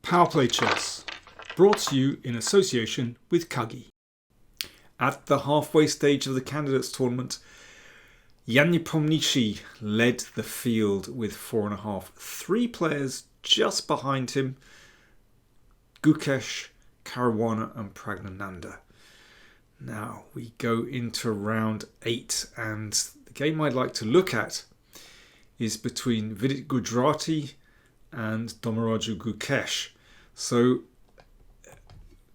PowerPlayChess, brought to you in association with Kagi. At the halfway stage of the candidates tournament, Jan Nepomniachtchi led the field with 4.5. 3 players just behind him, Gukesh, Caruana and Praggnanandhaa. Now we go into round 8, and the game I'd like to look at is between Vidit Gujrathi and Domraju Gukesh. So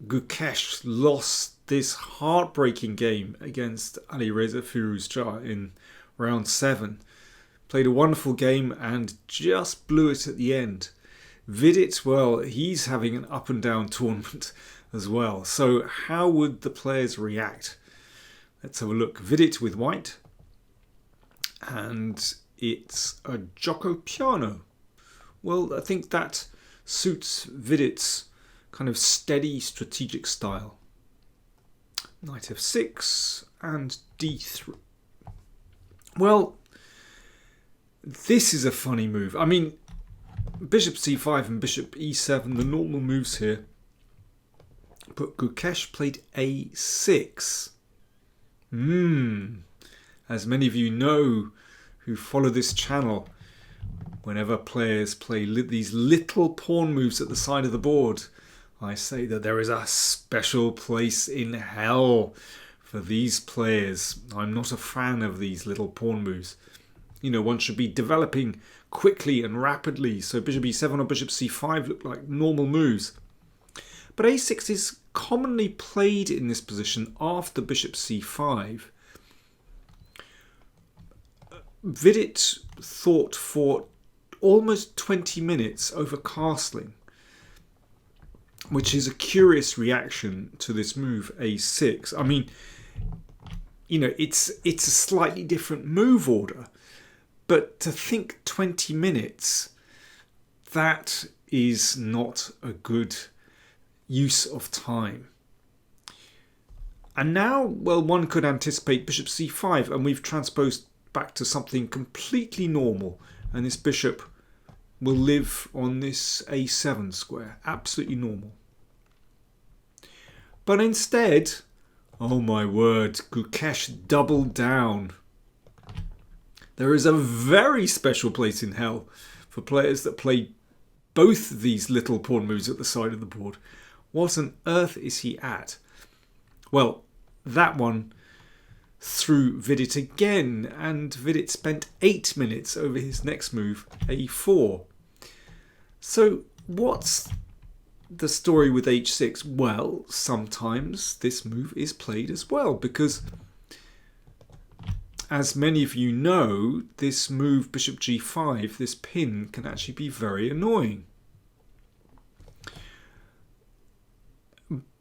Gukesh lost this heartbreaking game against Alireza Firuzja in round 7. Played a wonderful game and just blew it at the end. Vidit, well, he's having an up and down tournament as well. So how would the players react? Let's have a look. Vidit with white. And it's a Gioco Piano. Well, I think that suits Vidit's kind of steady strategic style. Knight f6 and d3. Well, this is a funny move. I mean, bishop c5 and bishop e7, the normal moves here. But Gukesh played a6. As many of you know who follow this channel, whenever players play these little pawn moves at the side of the board, I say that there is a special place in hell for these players. I'm not a fan of these little pawn moves. You know, one should be developing quickly and rapidly, so bishop e7 or bishop c5 look like normal moves. But a6 is commonly played in this position after bishop c5. Vidit thought for almost 20 minutes over castling, which is a curious reaction to this move a6. I mean, you know, it's a slightly different move order, but to think 20 minutes, that is not a good use of time. And now, well, one could anticipate bishop c5, and we've transposed back to something completely normal, and this bishop will live on this a7 square. Absolutely normal. But instead, oh my word, Gukesh doubled down. There is a very special place in hell for players that play both these little pawn moves at the side of the board. What on earth is he at? Well, that one threw Vidit again, and Vidit spent 8 minutes over his next move, a4. So what's the story with h6? Well, sometimes this move is played as well, because as many of you know, this move bishop g5, this pin, can actually be very annoying.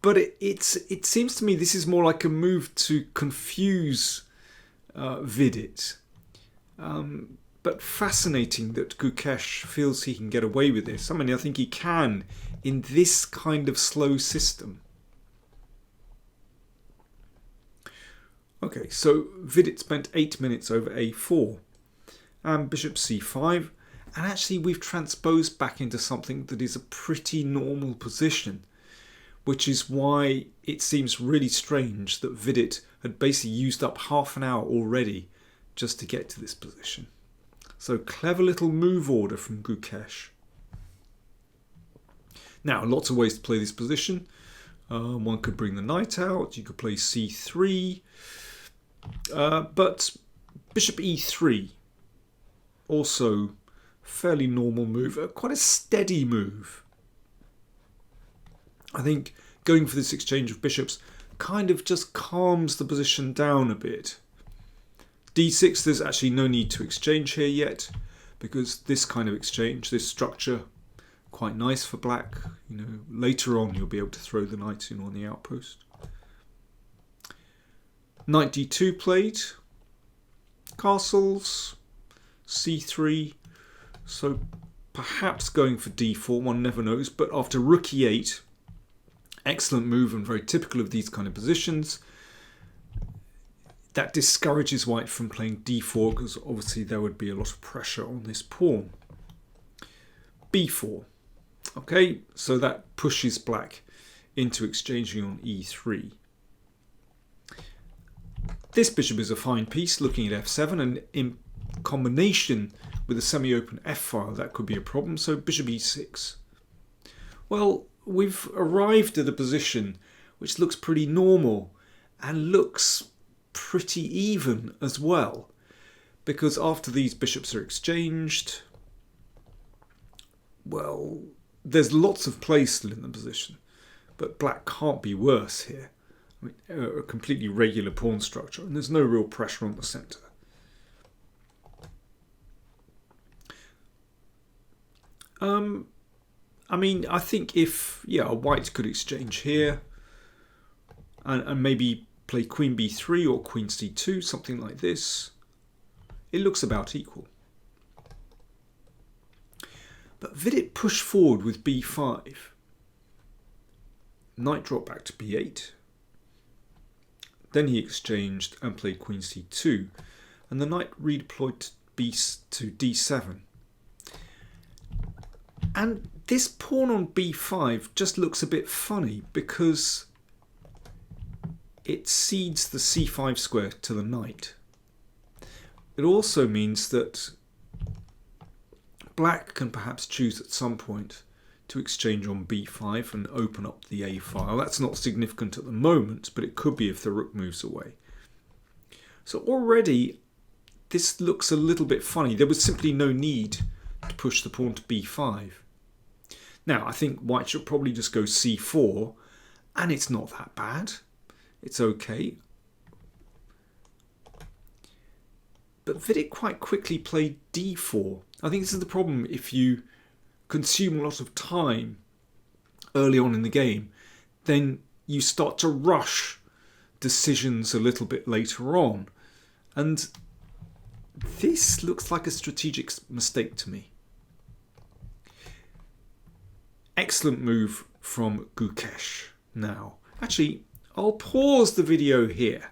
But it seems to me this is more like a move to confuse Vidit. But fascinating that Gukesh feels he can get away with this. I mean, I think he can in this kind of slow system. Okay, so Vidit spent 8 minutes over a4 and bishop c5. And actually we've transposed back into something that is a pretty normal position, which is why it seems really strange that Vidit had basically used up half an hour already just to get to this position. So clever little move order from Gukesh. Now, lots of ways to play this position. One could bring the knight out. You could play c3. But bishop e3, also fairly normal move. Quite a steady move. I think going for this exchange of bishops kind of just calms the position down a bit. d6, there's actually no need to exchange here yet, because this kind of exchange, this structure, quite nice for black. You know, later on you'll be able to throw the knight in on the outpost. Knight d2 played, castles, c3, so perhaps going for d4, one never knows, but after rook e8, excellent move and very typical of these kind of positions. That discourages white from playing d4 because obviously there would be a lot of pressure on this pawn. b4. Okay, so that pushes black into exchanging on e3. This bishop is a fine piece looking at f7, and in combination with a semi-open f-file that could be a problem, so bishop e6. Well, we've arrived at a position which looks pretty normal and looks pretty even as well, because after these bishops are exchanged, well, there's lots of play still in the position, but black can't be worse here. I mean, a completely regular pawn structure, and there's no real pressure on the centre. I mean, I think if, white could exchange here and maybe play queen b3 or queen c2, something like this, it looks about equal. But Vidit pushed forward with b5. Knight dropped back to b8. Then he exchanged and played queen c2, and the knight redeployed to d7. And this pawn on b5 just looks a bit funny because it cedes the c5 square to the knight. It also means that black can perhaps choose at some point to exchange on b5 and open up the a file. That's not significant at the moment, but it could be if the rook moves away. So already this looks a little bit funny. There was simply no need to push the pawn to b5. Now, I think white should probably just go c4, and it's not that bad. It's okay. But Vidit quite quickly played d4. I think this is the problem if you consume a lot of time early on in the game, then you start to rush decisions a little bit later on. And this looks like a strategic mistake to me. Excellent move from Gukesh. Now, actually, I'll pause the video here.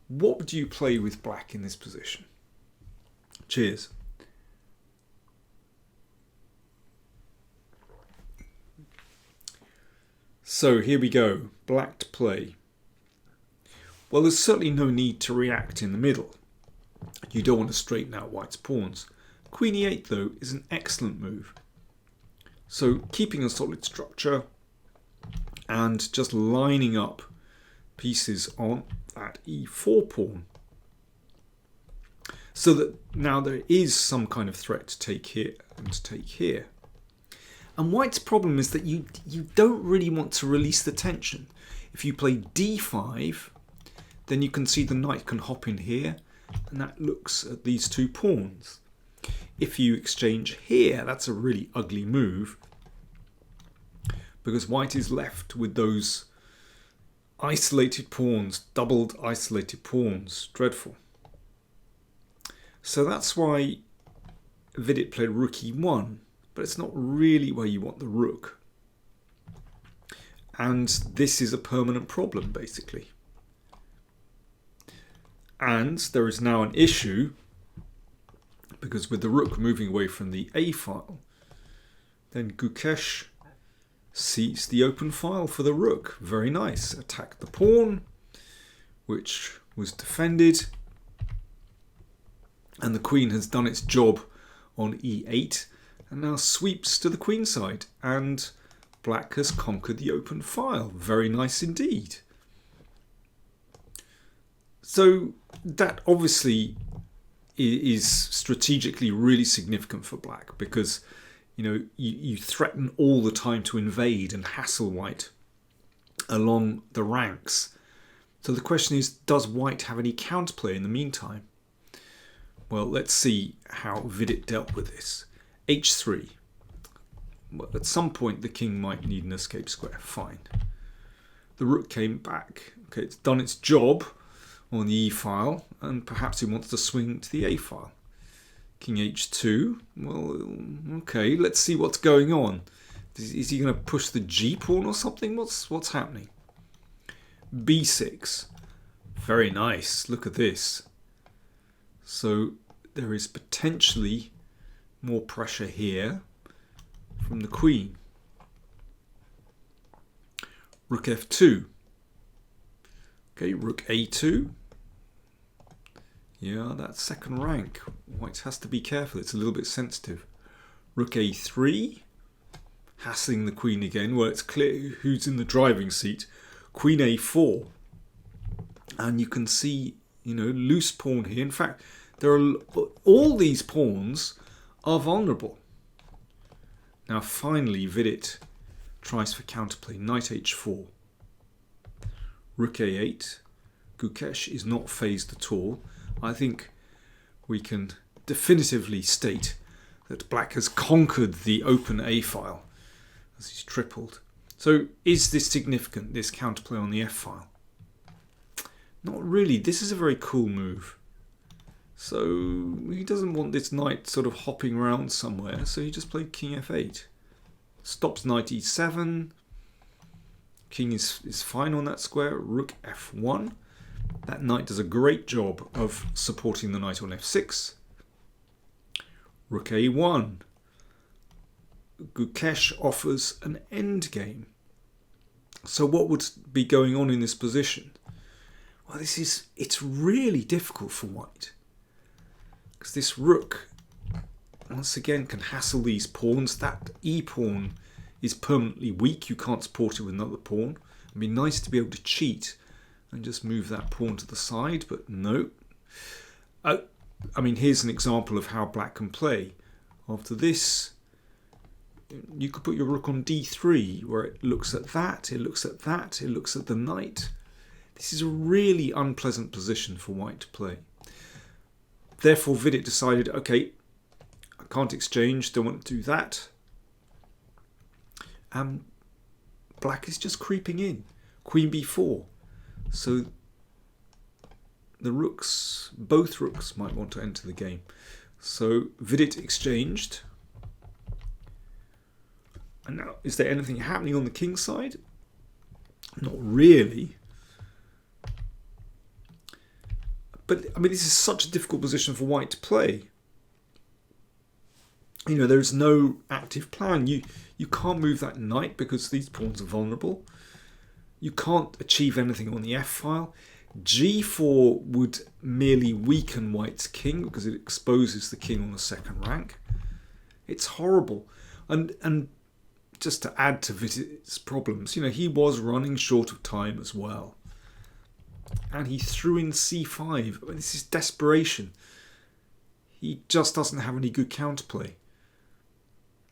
What would you play with black in this position? Cheers. So here we go, black to play. Well, there's certainly no need to react in the middle. You don't want to straighten out white's pawns. Queen e8, though, is an excellent move. So keeping a solid structure and just lining up pieces on that e4 pawn, so that now there is some kind of threat to take here and to take here. And white's problem is that you don't really want to release the tension. If you play d5, then you can see the knight can hop in here, and that looks at these two pawns. If you exchange here, that's a really ugly move, because white is left with those isolated pawns, doubled isolated pawns. Dreadful. So that's why Vidit played rook e1, but it's not really where you want the rook. And this is a permanent problem, basically. And there is now an issue, because with the rook moving away from the a file, then Gukesh sees the open file for the rook. Very nice. Attack the pawn, which was defended. And the queen has done its job on e8 and now sweeps to the queen side. And black has conquered the open file. Very nice indeed. So that obviously is strategically really significant for black, because you threaten all the time to invade and hassle white along the ranks. So the question is, does white have any counterplay in the meantime? Well, let's see how Vidit dealt with this. h3. Well, at some point the king might need an escape square. Fine. The rook came back. Okay, it's done its job on the e file, and perhaps he wants to swing to the a file. King h2. Well, okay, let's see what's going on. Is he going to push the g pawn or something? What's happening? b6. Very nice. Look at this. So there is potentially more pressure here from the queen. Rook f2. Okay, rook a2. Yeah, that's second rank. White has to be careful. It's a little bit sensitive. Rook a3. Hassling the queen again. Well, it's clear who's in the driving seat. Queen a4. And you can see, loose pawn here. In fact, all these pawns are vulnerable. Now, finally, Vidit tries for counterplay. Knight h4. Rook a8. Gukesh is not phased at all. I think we can definitively state that black has conquered the open A file as he's tripled. So is this significant, this counterplay on the F file? Not really. This is a very cool move. So he doesn't want this knight sort of hopping around somewhere, so he just played king f8. Stops knight e7. King is fine on that square. Rook f1. That knight does a great job of supporting the knight on f6. Rook a1. Gukesh offers an endgame. So what would be going on in this position? Well, it's really difficult for white. Because this rook, once again, can hassle these pawns. That e-pawn is permanently weak. You can't support it with another pawn. It'd be nice to be able to cheat and just move that pawn to the side, but no. I mean, here's an example of how black can play. After this, you could put your rook on d3, where it looks at that, it looks at that, it looks at the knight. This is a really unpleasant position for white to play. Therefore, Vidit decided, okay, I can't exchange, don't want to do that. Black is just creeping in. Queen b4. So the rooks, both rooks might want to enter the game. So Vidit exchanged. And now, is there anything happening on the king side? Not really. But I mean, this is such a difficult position for white to play. There's no active plan. You can't move that knight because these pawns are vulnerable. You can't achieve anything on the F file. G4 would merely weaken white's king because it exposes the king on the second rank. It's horrible. And just to add to Vidit's problems, he was running short of time as well. And he threw in c5. I mean, this is desperation. He just doesn't have any good counterplay.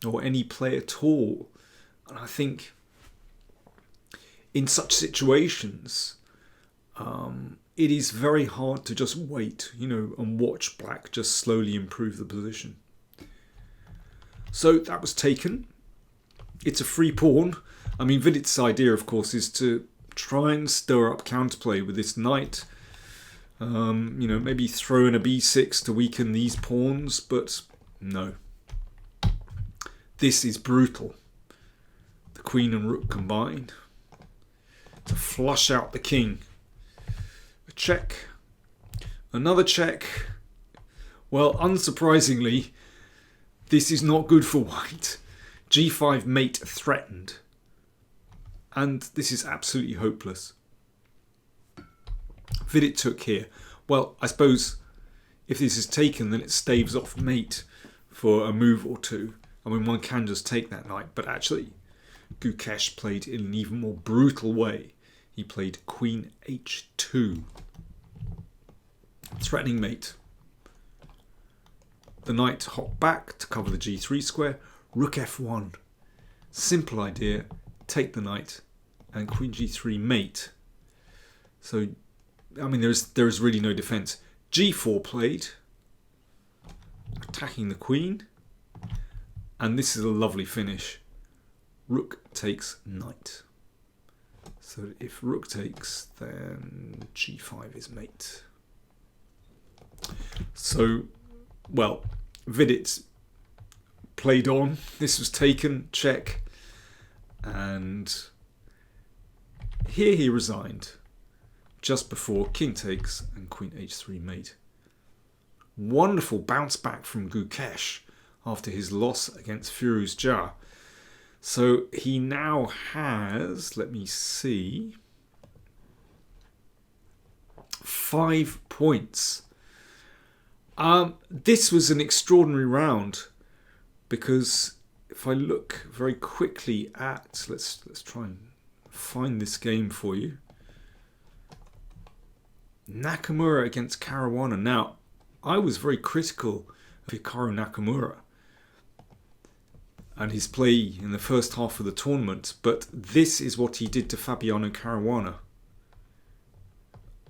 Or any play at all. And I think in such situations, it is very hard to just wait, and watch black just slowly improve the position. So that was taken. It's a free pawn. I mean, Vidit's idea, of course, is to try and stir up counterplay with this knight. Maybe throw in a b6 to weaken these pawns, but no. This is brutal. The queen and rook combined to flush out the king. A check. Another check. Well, unsurprisingly, this is not good for white. G5 mate threatened. And this is absolutely hopeless. Vidit took here. Well, I suppose if this is taken, then it staves off mate for a move or two. I mean, one can just take that knight, but actually Gukesh played in an even more brutal way. He played queen h2. Threatening mate. The knight hopped back to cover the g3 square. Rook f1. Simple idea. Take the knight and queen g3 mate. So, I mean, there is really no defence. g4 played. Attacking the queen. And this is a lovely finish. Rook takes knight. So if rook takes, then g5 is mate. So, well, Vidit played on. This was taken, check. And here he resigned just before king takes and queen h3 mate. Wonderful bounce back from Gukesh after his loss against Firuz Jah. So he now has, let me see, 5 points. This was an extraordinary round because if I look very quickly at, let's try and find this game for you. Nakamura against Caruana. Now, I was very critical of Hikaru Nakamura and his play in the first half of the tournament, but this is what he did to Fabiano Caruana.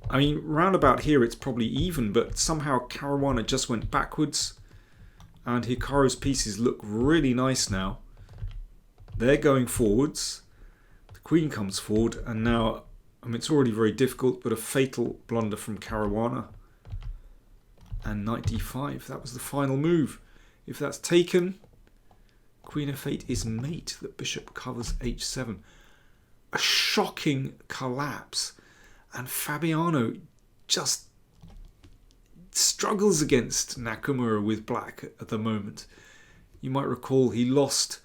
I mean, round about here it's probably even, but somehow Caruana just went backwards and Hikaru's pieces look really nice now. They're going forwards. The queen comes forward and now, I mean, it's already very difficult, but a fatal blunder from Caruana. And knight d5, that was the final move. If that's taken, queen f8 is mate. The bishop covers h7. A shocking collapse. And Fabiano just struggles against Nakamura with black at the moment. You might recall he lost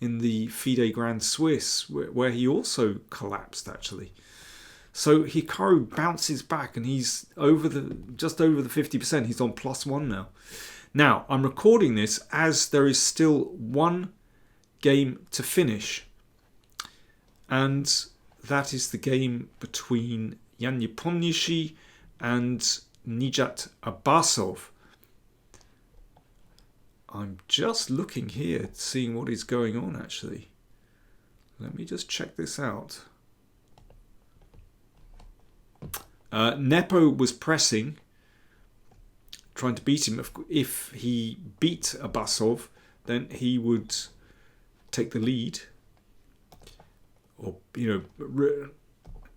in the FIDE Grand Swiss, where he also collapsed actually. So Hikaru bounces back and he's just over the 50%. He's on +1 now. Now, I'm recording this as there is still one game to finish. And that is the game between Yan Nepomniachtchi and Nijat Abbasov. I'm just looking here, seeing what is going on actually. Let me just check this out. Nepo was pressing, trying to beat him. If he beat Abbasov, then he would take the lead, or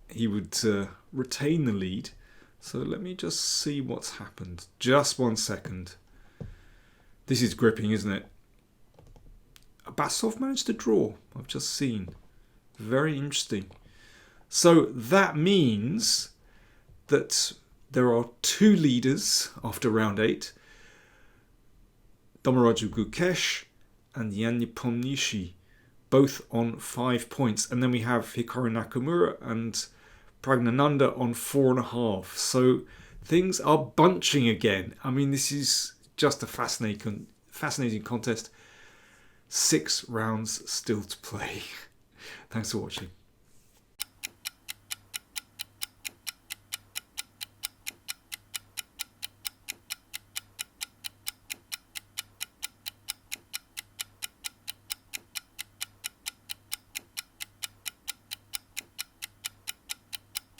he would retain the lead. So let me just see what's happened. Just 1 second. This is gripping, isn't it? Abbasov managed to draw. I've just seen. Very interesting. So that means that there are 2 leaders after round 8. Domaraju Gukesh and Yan Nepomniachtchi, both on 5 points. And then we have Hikaru Nakamura and Pragnananda on 4.5. So things are bunching again. I mean, this is just a fascinating contest. 6 rounds still to play. Thanks for watching.